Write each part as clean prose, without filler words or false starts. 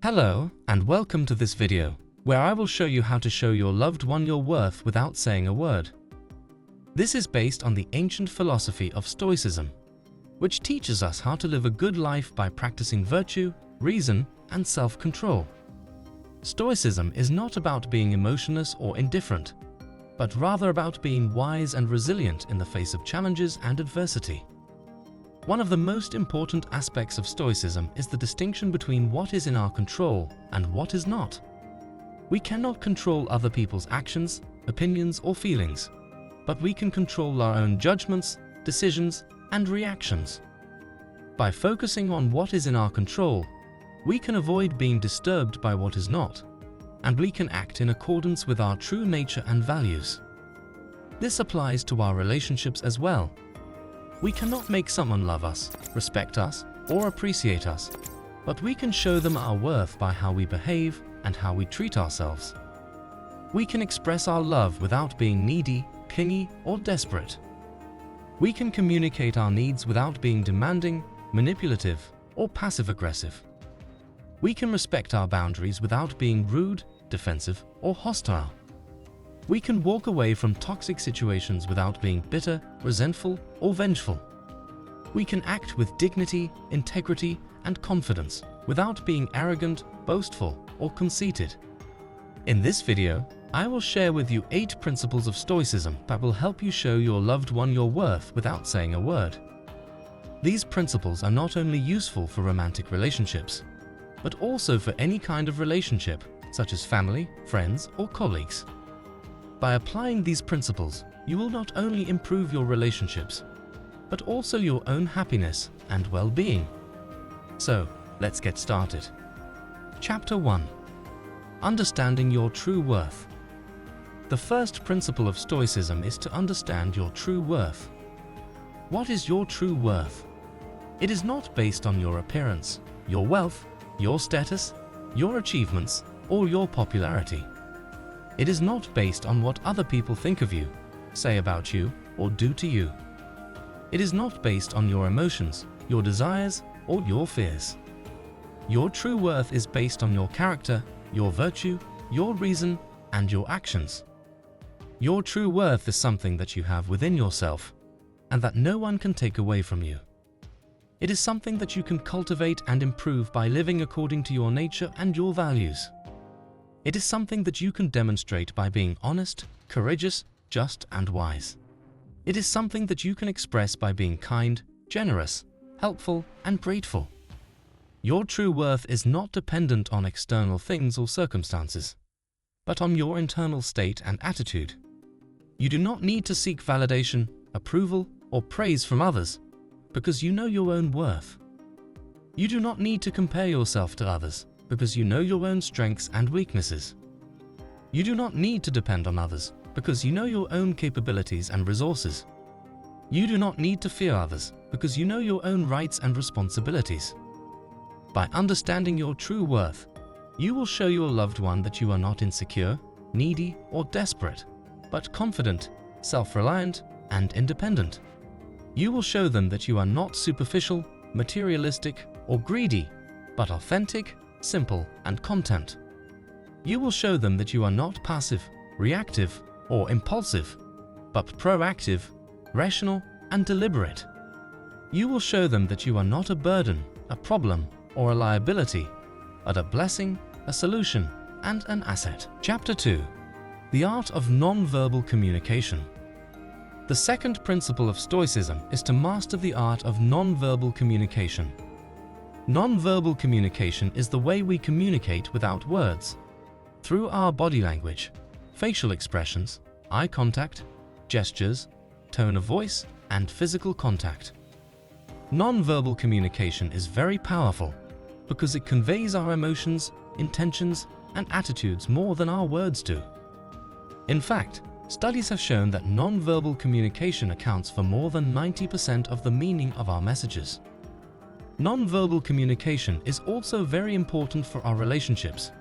Hello, and welcome to this video, where I will show you how to show your loved one your worth without saying a word. This is based on the ancient philosophy of Stoicism, which teaches us how to live a good life by practicing virtue, reason, and self-control. Stoicism is not about being emotionless or indifferent, but rather about being wise and resilient in the face of challenges and adversity. One of the most important aspects of Stoicism is the distinction between what is in our control and what is not. We cannot control other people's actions, opinions, or feelings, but we can control our own judgments, decisions, and reactions. By focusing on what is in our control, we can avoid being disturbed by what is not, and we can act in accordance with our true nature and values. This applies to our relationships as well. We cannot make someone love us, respect us, or appreciate us, but we can show them our worth by how we behave and how we treat ourselves. We can express our love without being needy, clingy, or desperate. We can communicate our needs without being demanding, manipulative, or passive-aggressive. We can respect our boundaries without being rude, defensive, or hostile. We can walk away from toxic situations without being bitter, resentful, or vengeful. We can act with dignity, integrity, and confidence without being arrogant, boastful, or conceited. In this video, I will share with you 8 principles of Stoicism that will help you show your loved one your worth without saying a word. These principles are not only useful for romantic relationships, but also for any kind of relationship, such as family, friends, or colleagues. By applying these principles, you will not only improve your relationships, but also your own happiness and well-being. So, let's get started. Chapter 1. Understanding your true worth. The first principle of Stoicism is to understand your true worth. What is your true worth? It is not based on your appearance, your wealth, your status, your achievements, or your popularity. It is not based on what other people think of you, say about you, or do to you. It is not based on your emotions, your desires, or your fears. Your true worth is based on your character, your virtue, your reason, and your actions. Your true worth is something that you have within yourself, and that no one can take away from you. It is something that you can cultivate and improve by living according to your nature and your values. It is something that you can demonstrate by being honest, courageous, just, and wise. It is something that you can express by being kind, generous, helpful, and grateful. Your true worth is not dependent on external things or circumstances, but on your internal state and attitude. You do not need to seek validation, approval, or praise from others, because you know your own worth. You do not need to compare yourself to others, because you know your own strengths and weaknesses. You do not need to depend on others, because you know your own capabilities and resources. You do not need to fear others, because you know your own rights and responsibilities. By understanding your true worth, you will show your loved one that you are not insecure, needy, or desperate, but confident, self-reliant, and independent. You will show them that you are not superficial, materialistic, or greedy, but authentic, simple, and content. You will show them that you are not passive, reactive, or impulsive, but proactive, rational, and deliberate. You will show them that you are not a burden, a problem, or a liability, but a blessing, a solution, and an asset. Chapter 2. The Art of Non-Verbal Communication. The second principle of Stoicism is to master the art of non-verbal communication. Non-verbal communication is the way we communicate without words, through our body language, facial expressions, eye contact, gestures, tone of voice, and physical contact. Non-verbal communication is very powerful because it conveys our emotions, intentions, and attitudes more than our words do. In fact, studies have shown that non-verbal communication accounts for more than 90% of the meaning of our messages. Non-verbal communication is also very important for our relationships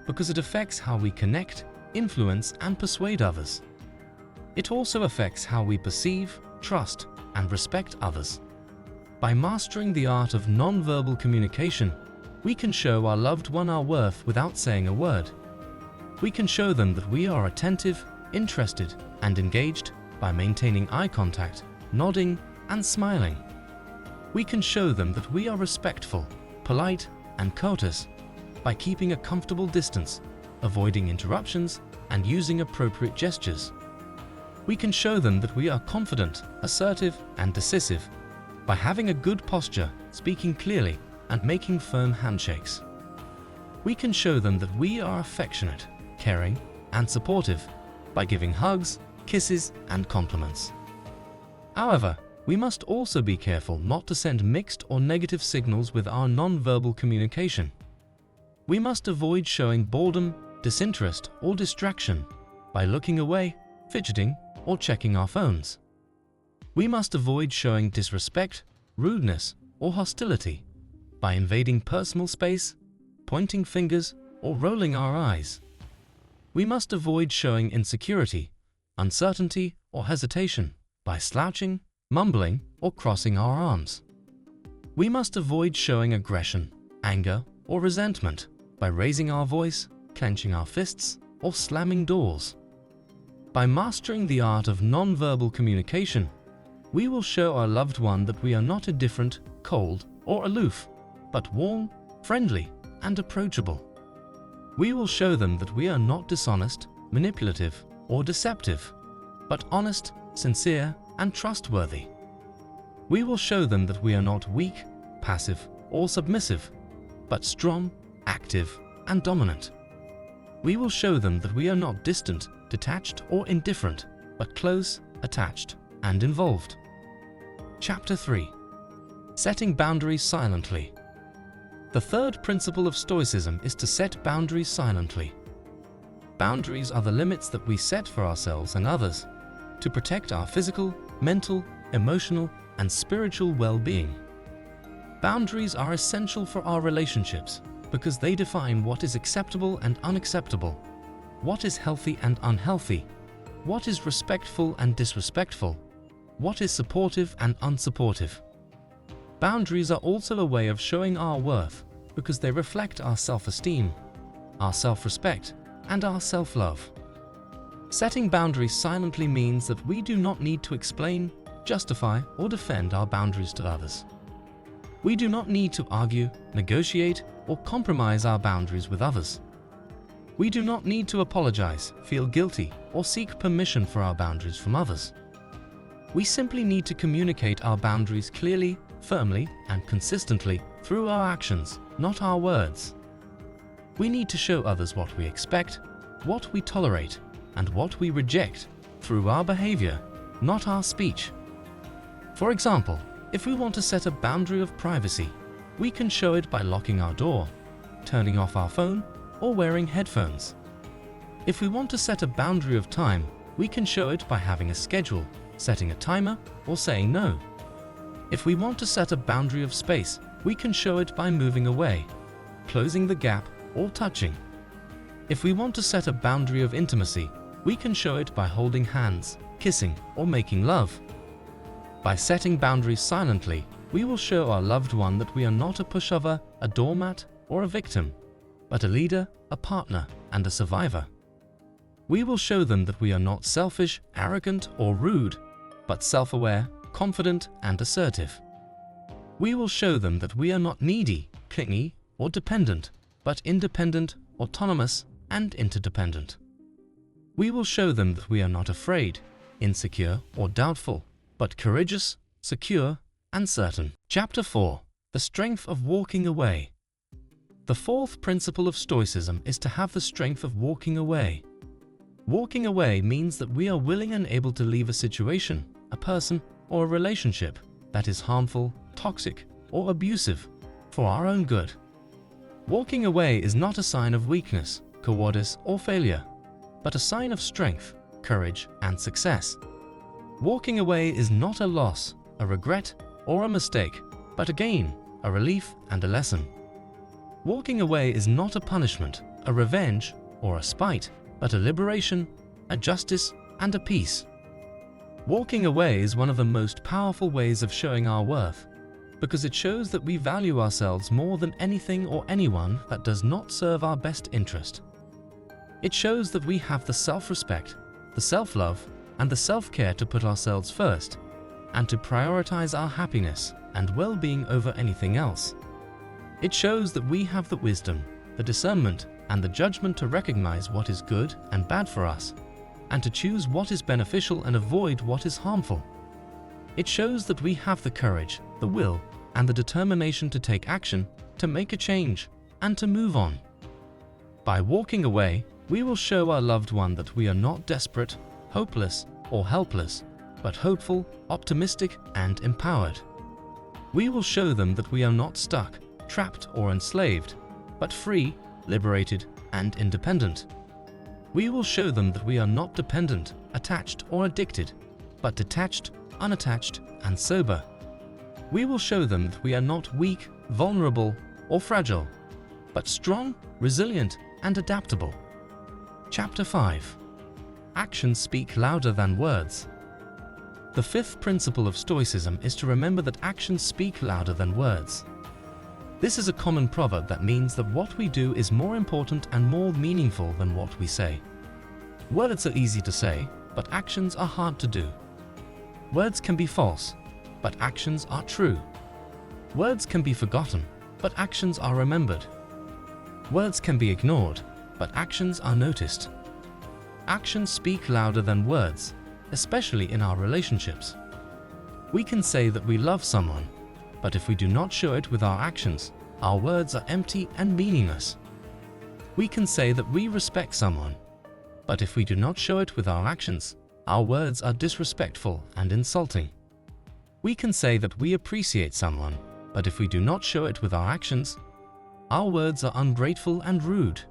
because it affects how we connect, influence, and persuade others. It also affects how we perceive, trust, and respect others. By mastering the art of non-verbal communication, We can show our loved one our worth without saying a word. We can show them that we are attentive, interested, and engaged by maintaining eye contact, nodding, and smiling. We can show them that we are respectful, polite, and courteous by keeping a comfortable distance, avoiding interruptions, and using appropriate gestures. We can show them that we are confident, assertive, and decisive by having a good posture, speaking clearly, and making firm handshakes. We can show them that we are affectionate, caring, and supportive by giving hugs, kisses, and compliments. However, we must also be careful not to send mixed or negative signals with our non-verbal communication. We must avoid showing boredom, disinterest, or distraction by looking away, fidgeting, or checking our phones. We must avoid showing disrespect, rudeness, or hostility by invading personal space, pointing fingers, or rolling our eyes. We must avoid showing insecurity, uncertainty, or hesitation by slouching, mumbling, or crossing our arms. We must avoid showing aggression, anger, or resentment by raising our voice, clenching our fists, or slamming doors. By mastering the art of non-verbal communication, we will show our loved one that we are not indifferent, cold, or aloof, but warm, friendly, and approachable. We will show them that we are not dishonest, manipulative, or deceptive, but honest, sincere, and trustworthy. We will show them that we are not weak, passive, or submissive, but strong, active, and dominant. We will show them that we are not distant, detached, or indifferent, but close, attached, and involved. Chapter 3. Setting boundaries silently. The third principle of Stoicism is to set boundaries silently. Boundaries are the limits that we set for ourselves and others to protect our physical, mental, emotional, and spiritual well-being. Boundaries are essential for our relationships because they define what is acceptable and unacceptable, what is healthy and unhealthy, what is respectful and disrespectful, what is supportive and unsupportive. Boundaries are also a way of showing our worth because they reflect our self-esteem, our self-respect, and our self-love. Setting boundaries silently means that we do not need to explain, justify, or defend our boundaries to others. We do not need to argue, negotiate, or compromise our boundaries with others. We do not need to apologize, feel guilty, or seek permission for our boundaries from others. We simply need to communicate our boundaries clearly, firmly, and consistently through our actions, not our words. We need to show others what we expect, what we tolerate, and what we reject through our behavior, not our speech. For example, if we want to set a boundary of privacy, we can show it by locking our door, turning off our phone, or wearing headphones. If we want to set a boundary of time, we can show it by having a schedule, setting a timer, or saying no. If we want to set a boundary of space, we can show it by moving away, closing the gap, or touching. If we want to set a boundary of intimacy, we can show it by holding hands, kissing, or making love. By setting boundaries silently, we will show our loved one that we are not a pushover, a doormat, or a victim, but a leader, a partner, and a survivor. We will show them that we are not selfish, arrogant, or rude, but self-aware, confident, and assertive. We will show them that we are not needy, clingy, or dependent, but independent, autonomous, and interdependent. We will show them that we are not afraid, insecure, or doubtful, but courageous, secure, and certain. Chapter 4. The strength of walking away. The fourth principle of Stoicism is to have the strength of walking away. Walking away means that we are willing and able to leave a situation, a person, or a relationship that is harmful, toxic, or abusive for our own good. Walking away is not a sign of weakness, cowardice, or failure, but a sign of strength, courage, and success. Walking away is not a loss, a regret, or a mistake, but a gain, a relief, and a lesson. Walking away is not a punishment, a revenge, or a spite, but a liberation, a justice, and a peace. Walking away is one of the most powerful ways of showing our worth. because it shows that we value ourselves more than anything or anyone that does not serve our best interest. It shows that we have the self-respect, the self-love, and the self-care to put ourselves first and to prioritize our happiness and well-being over anything else. It shows that we have the wisdom, the discernment, and the judgment to recognize what is good and bad for us, and to choose what is beneficial and avoid what is harmful. It shows that we have the courage, the will, and the determination to take action, to make a change, and to move on. By walking away, we will show our loved one that we are not desperate, hopeless, or helpless, but hopeful, optimistic, and empowered. We will show them that we are not stuck, trapped, or enslaved, but free, liberated, and independent. We will show them that we are not dependent, attached, or addicted, but detached, unattached, and sober. We will show them that we are not weak, vulnerable, or fragile, but strong, resilient, and adaptable. Chapter 5. Actions speak louder than words. The fifth principle of Stoicism is to remember that actions speak louder than words. This is a common proverb that means that what we do is more important and more meaningful than what we say. Words are easy to say, but actions are hard to do. Words can be false, but actions are true. Words can be forgotten, but actions are remembered. Words can be ignored, but actions are noticed. Actions speak louder than words, especially in our relationships. We can say that we love someone, but if we do not show it with our actions, our words are empty and meaningless. We can say that we respect someone, but if we do not show it with our actions, our words are disrespectful and insulting. We can say that we appreciate someone, but if we do not show it with our actions, our words are ungrateful and rude.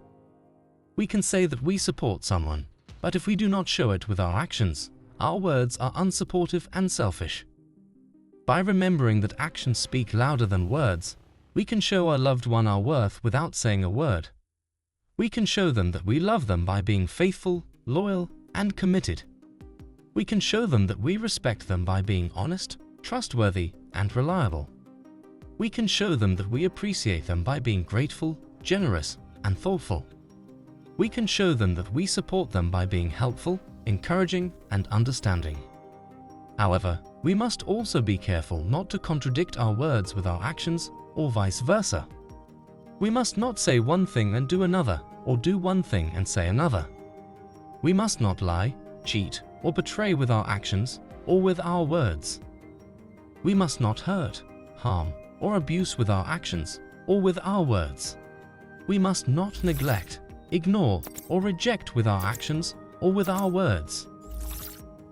We can say that we support someone, but if we do not show it with our actions, our words are unsupportive and selfish. By remembering that actions speak louder than words, we can show our loved one our worth without saying a word. We can show them that we love them by being faithful, loyal, and committed. We can show them that we respect them by being honest, trustworthy, and reliable. We can show them that we appreciate them by being grateful, generous, and thoughtful. We can show them that we support them by being helpful, encouraging, and understanding. However, we must also be careful not to contradict our words with our actions or vice versa. We must not say one thing and do another, or do one thing and say another. We must not lie, cheat, or betray with our actions or with our words. We must not hurt, harm, or abuse with our actions or with our words. We must not neglect, ignore, or reject with our actions or with our words.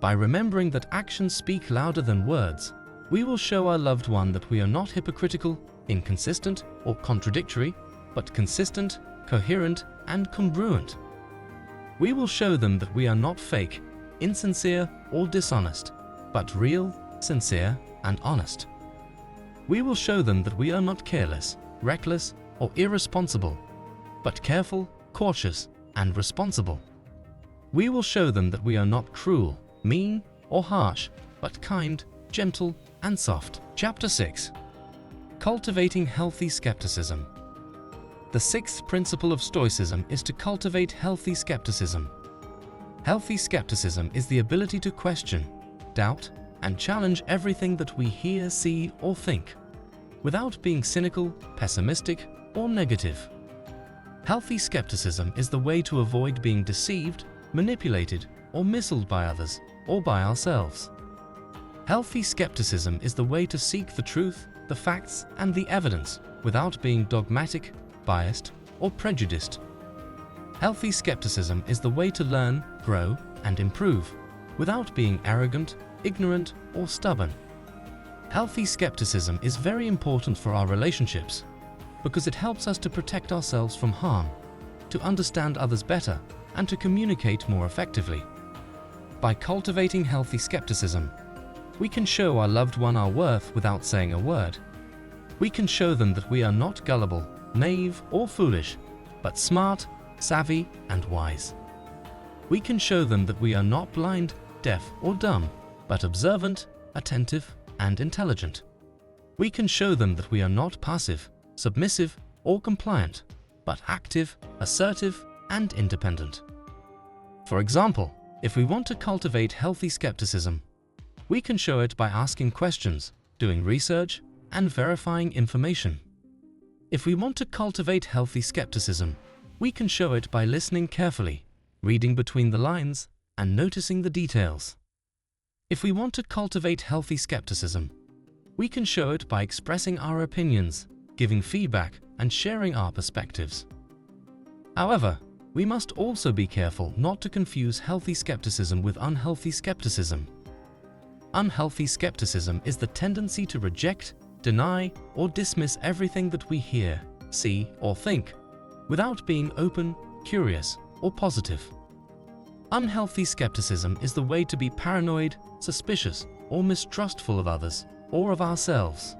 By remembering that actions speak louder than words, we will show our loved one that we are not hypocritical, inconsistent, or contradictory, but consistent, coherent, and congruent. We will show them that we are not fake, insincere, or dishonest, but real, sincere, and honest. We will show them that we are not careless, reckless, or irresponsible, but careful, cautious, and responsible. We will show them that we are not cruel, mean, or harsh, but kind, gentle, and soft. Chapter 6. Cultivating Healthy Skepticism. The sixth principle of Stoicism is to cultivate healthy skepticism. Healthy skepticism is the ability to question, doubt, and challenge everything that we hear, see, or think, without being cynical, pessimistic, or negative. Healthy skepticism is the way to avoid being deceived, manipulated, or misled by others, or by ourselves. Healthy skepticism is the way to seek the truth, the facts, and the evidence without being dogmatic, biased, or prejudiced. Healthy skepticism is the way to learn, grow, and improve without being arrogant, ignorant, or stubborn. Healthy skepticism is very important for our relationships because it helps us to protect ourselves from harm, to understand others better, and to communicate more effectively. By cultivating healthy skepticism, we can show our loved one our worth without saying a word. We can show them that we are not gullible, naive, or foolish, but smart, savvy, and wise. We can show them that we are not blind, deaf, or dumb, but observant, attentive, and intelligent. We can show them that we are not passive, submissive, or compliant, but active, assertive, and independent. For example, if we want to cultivate healthy skepticism, we can show it by asking questions, doing research, and verifying information. If we want to cultivate healthy skepticism, we can show it by listening carefully, reading between the lines, and noticing the details. If we want to cultivate healthy skepticism, we can show it by expressing our opinions, giving feedback, and sharing our perspectives. However, we must also be careful not to confuse healthy skepticism with unhealthy skepticism. Unhealthy skepticism is the tendency to reject, deny, or dismiss everything that we hear, see, or think, without being open, curious, or positive. Unhealthy skepticism is the way to be paranoid, suspicious, or mistrustful of others, or of ourselves.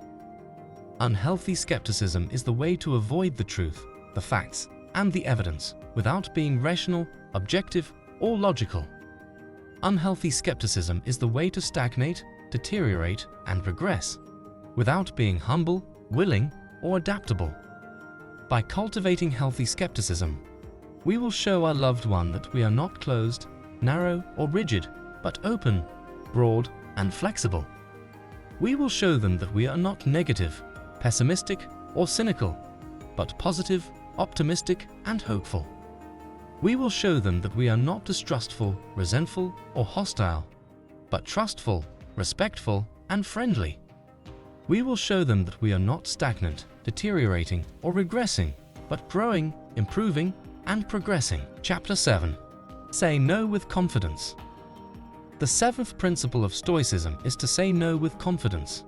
Unhealthy skepticism is the way to avoid the truth, the facts, and the evidence, without being rational, objective, or logical. Unhealthy skepticism is the way to stagnate, deteriorate, and regress, without being humble, willing, or adaptable. By cultivating healthy skepticism, we will show our loved one that we are not closed, narrow, or rigid, but open, broad, and flexible. We will show them that we are not negative, pessimistic, or cynical, but positive, optimistic, and hopeful. We will show them that we are not distrustful, resentful, or hostile, but trustful, respectful, and friendly. We will show them that we are not stagnant, deteriorating, or regressing, but growing, improving, and progressing. Chapter 7. Say no with confidence. The seventh principle of Stoicism is to say no with confidence.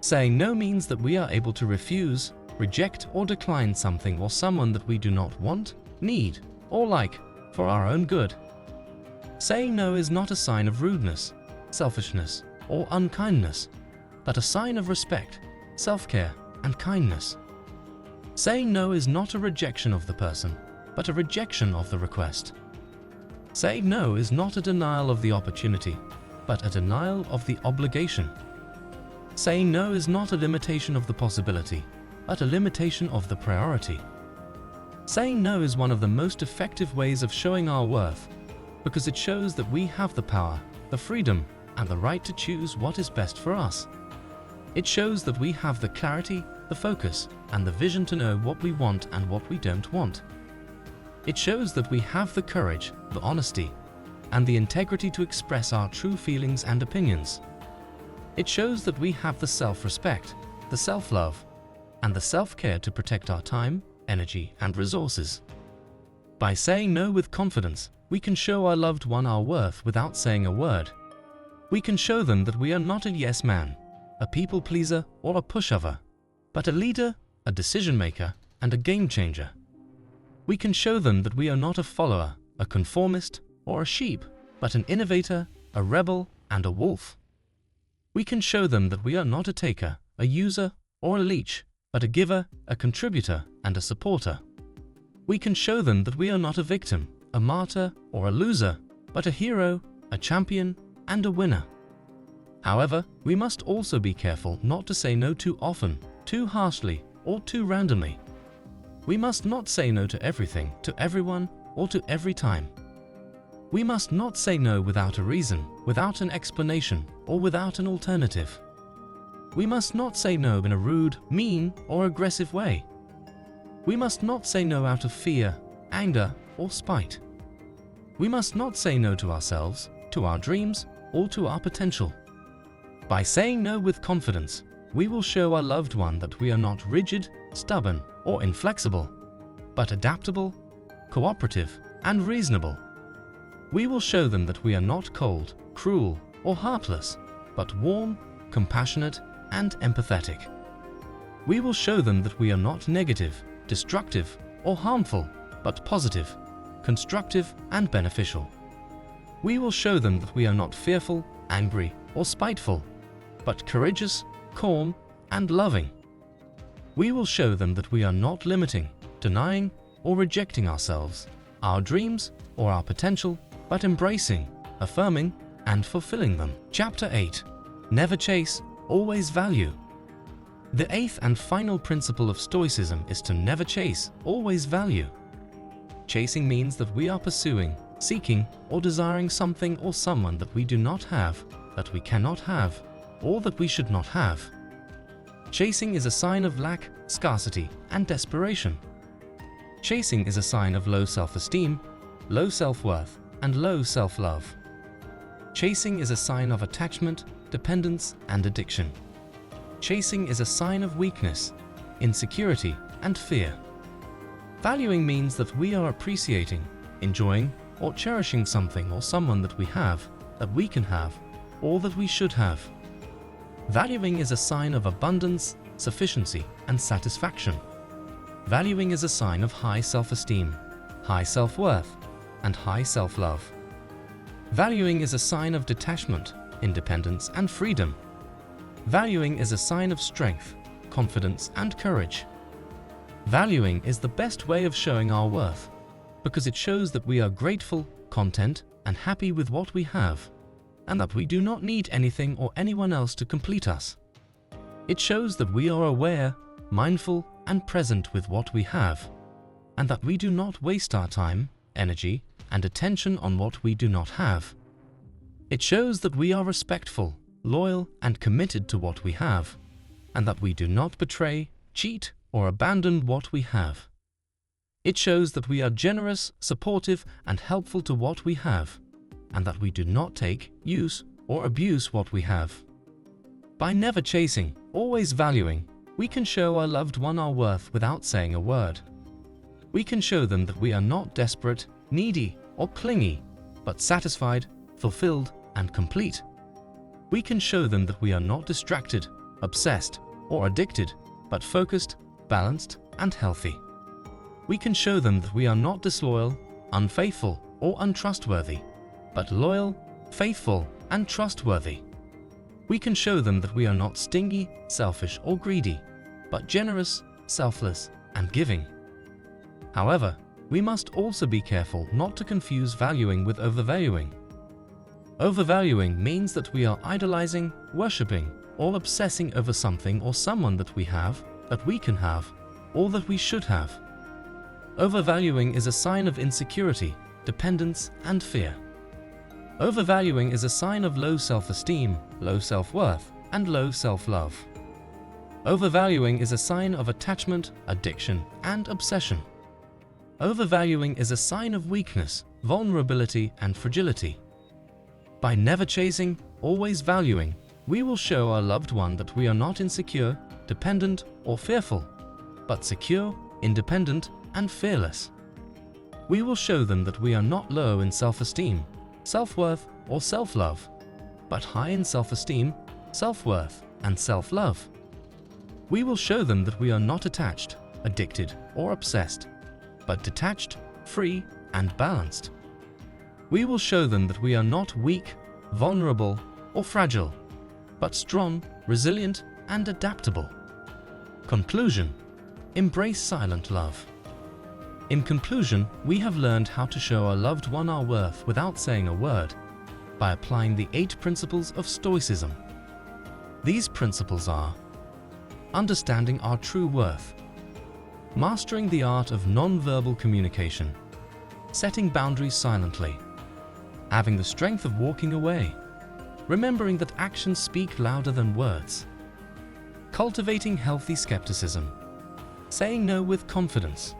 Saying no means that we are able to refuse, reject, or decline something or someone that we do not want, need, or like, for our own good. Saying no is not a sign of rudeness, selfishness, or unkindness, but a sign of respect, self-care, and kindness. Saying no is not a rejection of the person, but a rejection of the request. Saying no is not a denial of the opportunity, but a denial of the obligation. Saying no is not a limitation of the possibility, but a limitation of the priority. Saying no is one of the most effective ways of showing our worth, because it shows that we have the power, the freedom, and the right to choose what is best for us. It shows that we have the clarity, the focus, and the vision to know what we want and what we don't want. It shows that we have the courage, the honesty, and the integrity to express our true feelings and opinions. It shows that we have the self-respect, the self-love, and the self-care to protect our time, energy, and resources. By saying no with confidence, we can show our loved one our worth without saying a word. We can show them that we are not a yes man, a people pleaser, or a pushover, but a leader, a decision maker, and a game changer. We can show them that we are not a follower, a conformist, or a sheep, but an innovator, a rebel, and a wolf. We can show them that we are not a taker, a user, or a leech, but a giver, a contributor, and a supporter. We can show them that we are not a victim, a martyr, or a loser, but a hero, a champion, and a winner. However, we must also be careful not to say no too often, too harshly, or too randomly. We must not say no to everything, to everyone, or to every time. We must not say no without a reason, without an explanation, or without an alternative. We must not say no in a rude, mean, or aggressive way. We must not say no out of fear, anger, or spite. We must not say no to ourselves, to our dreams, or to our potential. By saying no with confidence, we will show our loved one that we are not rigid, stubborn, or inflexible, but adaptable, cooperative, and reasonable. We will show them that we are not cold, cruel, or heartless, but warm, compassionate, and empathetic. We will show them that we are not negative, destructive, or harmful, but positive, constructive, and beneficial. We will show them that we are not fearful, angry, or spiteful, but courageous, calm, and loving. We will show them that we are not limiting, denying, or rejecting ourselves, our dreams, or our potential, but embracing, affirming, and fulfilling them. Chapter 8. Never chase, always value. The eighth and final principle of Stoicism is to never chase, always value. Chasing means that we are pursuing, seeking, or desiring something or someone that we do not have, that we cannot have, or that we should not have. Chasing is a sign of lack, scarcity, and desperation. Chasing is a sign of low self-esteem, low self-worth, and low self-love. Chasing is a sign of attachment, dependence, and addiction. Chasing is a sign of weakness, insecurity, and fear. Valuing means that we are appreciating, enjoying, or cherishing something or someone that we have, that we can have, or that we should have. Valuing is a sign of abundance, sufficiency, and satisfaction. Valuing is a sign of high self-esteem, high self-worth, and high self-love. Valuing is a sign of detachment, independence, and freedom. Valuing is a sign of strength, confidence, and courage. Valuing is the best way of showing our worth, because it shows that we are grateful, content, and happy with what we have, and that we do not need anything or anyone else to complete us. It shows that we are aware, mindful, and present with what we have, and that we do not waste our time, energy, and attention on what we do not have. It shows that we are respectful, loyal, and committed to what we have, and that we do not betray, cheat, or abandon what we have. It shows that we are generous, supportive, and helpful to what we have, and that we do not take, use, or abuse what we have. By never chasing, always valuing, we can show our loved one our worth without saying a word. We can show them that we are not desperate, needy, or clingy, but satisfied, fulfilled, and complete. We can show them that we are not distracted, obsessed, or addicted, but focused, balanced, and healthy. We can show them that we are not disloyal, unfaithful, or untrustworthy, but loyal, faithful, and trustworthy. We can show them that we are not stingy, selfish, or greedy, but generous, selfless, and giving. However, we must also be careful not to confuse valuing with overvaluing. Overvaluing means that we are idolizing, worshipping, or obsessing over something or someone that we have, that we can have, or that we should have. Overvaluing is a sign of insecurity, dependence, and fear. Overvaluing is a sign of low self-esteem, low self-worth, and low self-love. Overvaluing is a sign of attachment, addiction, and obsession. Overvaluing is a sign of weakness, vulnerability, and fragility. By never chasing, always valuing, we will show our loved one that we are not insecure, dependent, or fearful, but secure, independent, and fearless. We will show them that we are not low in self-esteem, self-worth, or self-love, but high in self-esteem, self-worth, and self-love. We will show them that we are not attached, addicted, or obsessed, but detached, free, and balanced. We will show them that we are not weak, vulnerable, or fragile, but strong, resilient, and adaptable. Conclusion: embrace silent love. In conclusion, we have learned how to show our loved one our worth without saying a word, by applying the 8 principles of Stoicism. These principles are: understanding our true worth, mastering the art of non-verbal communication, setting boundaries silently, having the strength of walking away, remembering that actions speak louder than words, cultivating healthy skepticism, saying no with confidence,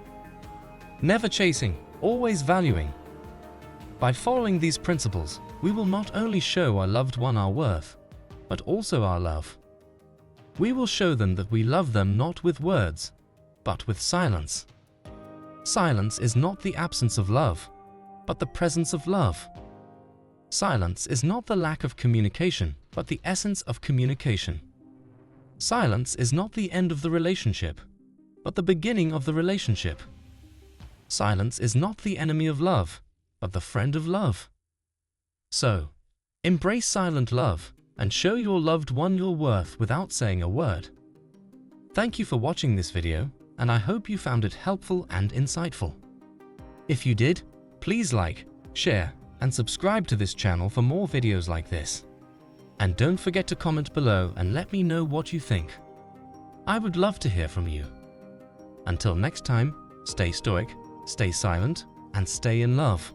never chasing, always valuing. By following these principles, we will not only show our loved one our worth, but also our love. We will show them that we love them not with words, but with silence. Silence is not the absence of love, but the presence of love. Silence is not the lack of communication, but the essence of communication. Silence is not the end of the relationship, but the beginning of the relationship. Silence is not the enemy of love, but the friend of love. So, embrace silent love and show your loved one your worth without saying a word. Thank you for watching this video, and I hope you found it helpful and insightful. If you did, please like, share, and subscribe to this channel for more videos like this. And don't forget to comment below and let me know what you think. I would love to hear from you. Until next time, stay stoic, stay silent, and stay in love.